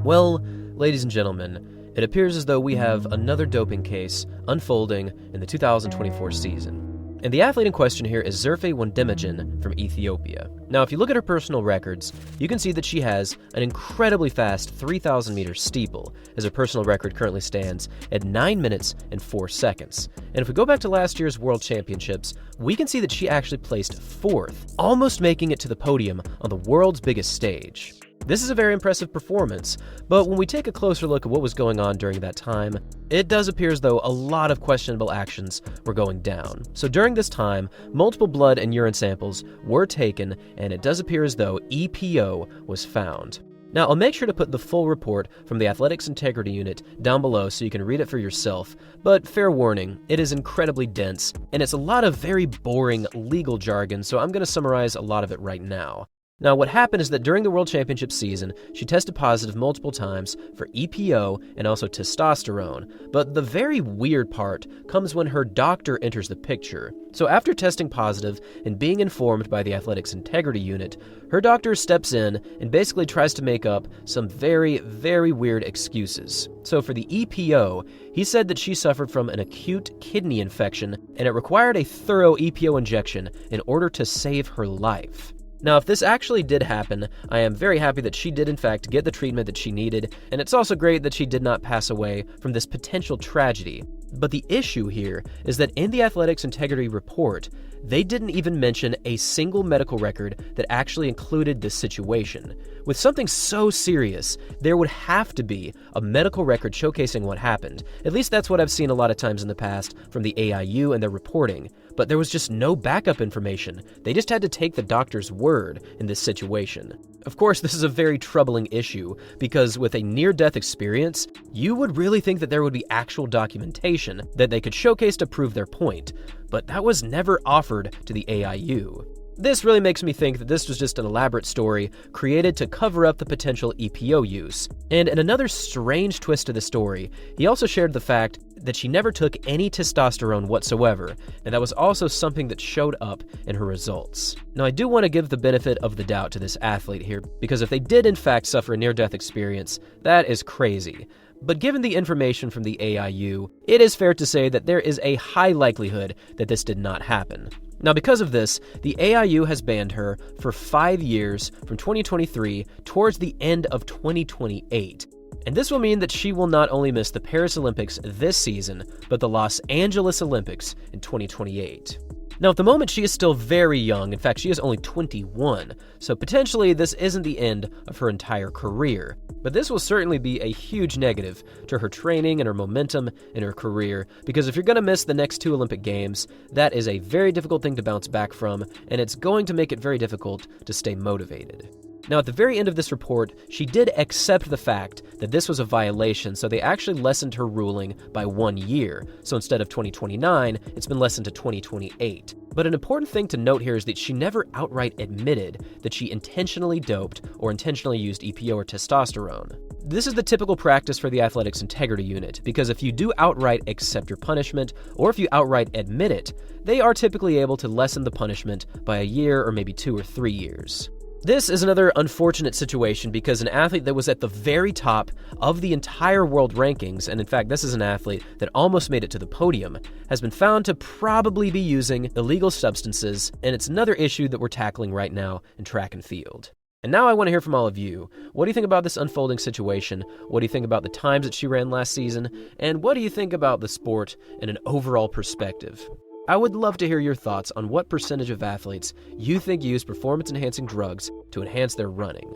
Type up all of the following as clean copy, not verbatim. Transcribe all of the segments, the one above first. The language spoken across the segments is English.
Well, ladies and gentlemen, it appears as though we have another doping case unfolding in the 2024 season. And the athlete in question here is Zerfe Wondemagene from Ethiopia. Now, if you look at her personal records, you can see that she has an incredibly fast 3,000-meter steeple, as her personal record currently stands at 9 minutes and 4 seconds. And if we go back to last year's World Championships, we can see that she actually placed 4th, almost making it to the podium on the world's biggest stage. This is a very impressive performance, but when we take a closer look at what was going on during that time, it does appear as though a lot of questionable actions were going down. So during this time, multiple blood and urine samples were taken, and it does appear as though EPO was found. Now, I'll make sure to put the full report from the Athletics Integrity Unit down below so you can read it for yourself, but fair warning, it is incredibly dense, and it's a lot of very boring legal jargon, so I'm going to summarize a lot of it right now. Now, what happened is that during the World Championship season, she tested positive multiple times for EPO and also testosterone. But the very weird part comes when her doctor enters the picture. So after testing positive and being informed by the Athletics Integrity Unit, her doctor steps in and basically tries to make up some very, very weird excuses. So for the EPO, he said that she suffered from an acute kidney infection and it required a thorough EPO injection in order to save her life. Now, if this actually did happen, I am very happy that she did in fact get the treatment that she needed, and it's also great that she did not pass away from this potential tragedy. But the issue here is that in the Athletics Integrity Report, they didn't even mention a single medical record that actually included this situation. With something so serious, there would have to be a medical record showcasing what happened. At least that's what I've seen a lot of times in the past from the AIU and their reporting. But there was just no backup information. They just had to take the doctor's word in this situation. Of course, this is a very troubling issue, because with a near-death experience, you would really think that there would be actual documentation that they could showcase to prove their point, but that was never offered to the AIU. This really makes me think that this was just an elaborate story created to cover up the potential EPO use. And in another strange twist to the story, he also shared the fact that she never took any testosterone whatsoever, and that was also something that showed up in her results. Now, I do want to give the benefit of the doubt to this athlete here, because if they did in fact suffer a near-death experience, that is crazy. But given the information from the AIU, it is fair to say that there is a high likelihood that this did not happen. Now, because of this, the AIU has banned her for 5 years from 2023 towards the end of 2028. And this will mean that she will not only miss the Paris Olympics this season, but the Los Angeles Olympics in 2028. Now, at the moment, she is still very young. In fact, she is only 21, so potentially this isn't the end of her entire career. But this will certainly be a huge negative to her training and her momentum in her career, because if you're going to miss the next 2 Olympic Games, that is a very difficult thing to bounce back from, and it's going to make it very difficult to stay motivated. Now, at the very end of this report, she did accept the fact that this was a violation, so they actually lessened her ruling by 1 year. So instead of 2029, it's been lessened to 2028. But an important thing to note here is that she never outright admitted that she intentionally doped or intentionally used EPO or testosterone. This is the typical practice for the Athletics Integrity Unit, because if you do outright accept your punishment, or if you outright admit it, they are typically able to lessen the punishment by a year or maybe 2 or 3 years. This is another unfortunate situation because an athlete that was at the very top of the entire world rankings, and in fact this is an athlete that almost made it to the podium, has been found to probably be using illegal substances, and it's another issue that we're tackling right now in track and field. And now I want to hear from all of you. What do you think about this unfolding situation? What do you think about the times that she ran last season? And what do you think about the sport in an overall perspective? I would love to hear your thoughts on what percentage of athletes you think use performance-enhancing drugs to enhance their running.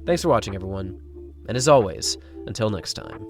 Thanks for watching, everyone. And as always, until next time.